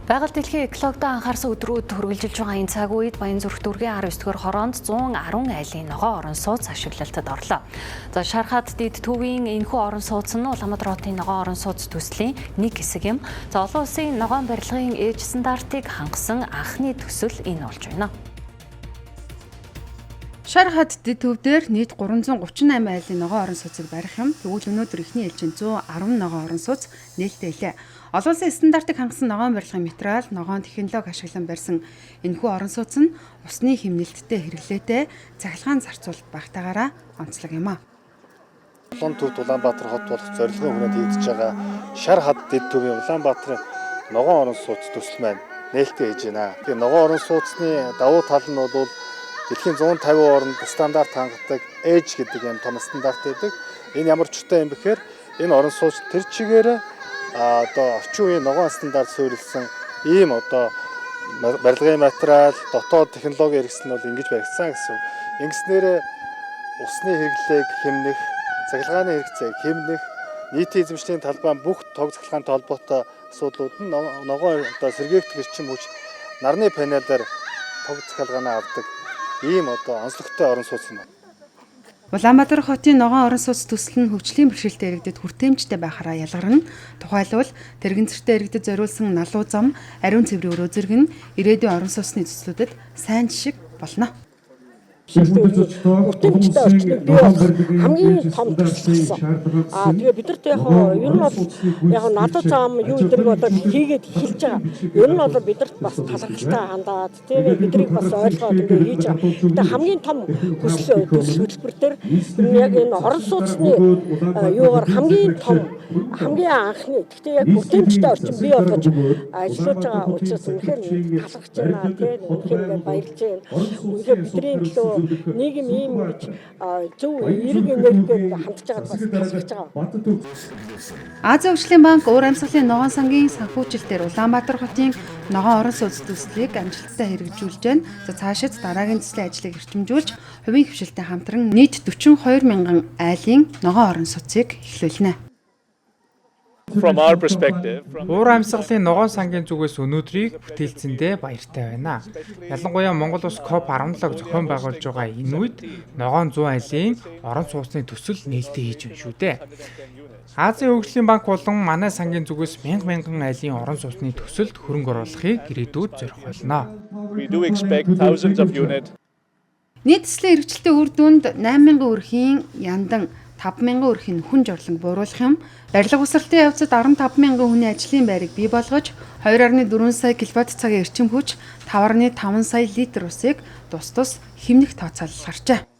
Байгаль дэлхийн экологид анхаарсан өдрүүд хүргэлжилж байгаа энэ цаг үед Баянзүрх дүүргийн 19-р хороонд 110 айлын ногоон орон сууц ашиглалтад орлоо. За Шархад Дэд төвийн энэхүү орон сууц нь Улаанбаатар хотын ногоон орон сууц төслийн нэг хэсэг юм. За олон улсын ногоон барилгын ээж стандартыг хангасан анхны төсөл энэ болж байна. Шархад Дэд төв дээр нийт 338 айлын ногоон орон сууцыг барих юм. Тэгвэл өнөөдөр эхний ээлжинд 110 ногоон орон сууц нээлттэй. Олон улсын стандартыг хангасан ногоон барилгын материал, ногоон технологи ашиглан барьсан энэхүү орон сууц нь усны хэмнэлттэй хэрэглээтэй цахилгаан зарцуулалт багтаагаараа онцлог юм а. Улаан төвд Улаанбаатар хот болох зорилгын хүрээнд хийгдэж байгаа Шархад Дэд төвийн Улаанбаатарын ногоон орон сууц төсөл маань нээлттэй хийж байна. Тэгээ ногоон орон сууцны давуу тал нь бол дэлхийн 150 орнд стандарт хангадаг ээж гэдэг юм том стандарт байдаг. Энэ ямар чухал юм бэхээр энэ орон сууц тэр чигээр орчин үеийн ногоон стандарт суурилсан ийм барилгын материал, дотоод технологи хэрэгсэл нь бол ингэж баригдсан гэсэн. Ингэснээр усны хэрэглээг хэмнэх, цахилгааны хэрэгцээг хэмнэх, нийтийн эзэмшлийн талбай бүх тог цахилгаантай холбоотой асуудлууд нь ногоон сэргээгдэх эрчим хүч нарны панелаар тог цахилгаанаа авдаг ийм онцлогтой орон сууц юм байна. Улаанбаатар хотын ногоон орон сууц төсөл нь хөгжлийн бэрхшээлтэй иргэдэд хүртээмжтэй байхаараа ялгарна. Тухайлбал тэрэгэн зэрэгтэй иргэдэд зориулсан налуу зам, ариун цэврийн өрөө зэрэг нь ирээдүйн орон сууцны төслүүдэд сайн жишг болно. Хүртээмжтэй орчныг бий болгох хамгийн том төсөл болсон. Тэгээ бидэрт ер нь бол надад зам юу гэдэг хийгээд эхэлж байгаа. Ер нь бол бидэрт бас талархалтай хандаад тэгээ бидрийг бас ойлгоод ингэ хийж байгаа. Тэгээ хамгийн том төсөл хөтөлбөр төр яг энэ орон сууцны юугаар хамгийн том хамгийн анхны гэхдээ яг хүртээмжтэй орчин бий болгож ажиллаж байгаа учраас үнэхээр талархаж байна. Тэгээ үнэхээр баярлж байна. Үнэхээр бидний төлөө нийгэм ийм гэж зөв эерэг энергитэй хандж байгаад бас талархаж байгаа. Азийн хөгжлийн банк уур амьсгалын ногоон сангийн санхүүжилтээр Улаанбаатар хотын ногоон орон сууц төслийг амжилттай хэрэгжүүлж байна. За цаашид дараагийн төслийн ажлыг эрчимжүүлж, хувийн хвшилтэй хамтран нийт 42 мянган айлын ногоон орон сууцыг эхлүүлнэ. Уур амьсгалын ногоон сангийн зүгээс өнөөдрийг бүтээлцэндээ баяртай байна. Ялангуяа Монгол улс COP17 зохион байгуулж байгаа энэ үед ногоон 100 айлын орон сууцны төсөл нээлттэй хийж байна шүү дээ. Азийн хөгжлийн банк болон манай сангийн зүгээс мянган айлын орон сууцны төсөлд хөрөнгө оруулахыг ирээдүйд зорих болно. Нийт төслийн хэрэгжилтийн үр дүнд 8,000 өрхийн яндан 5,000 өрхийн хүн жорлон бууруулах юм. Барилга усралтын явцад 15,000 хүний ажлын байрыг бий болгож 2.4 сая кВт цагийн эрчим хүч 5.5 сая литр усыг тус хэмнэх тооцоолол гарчээ.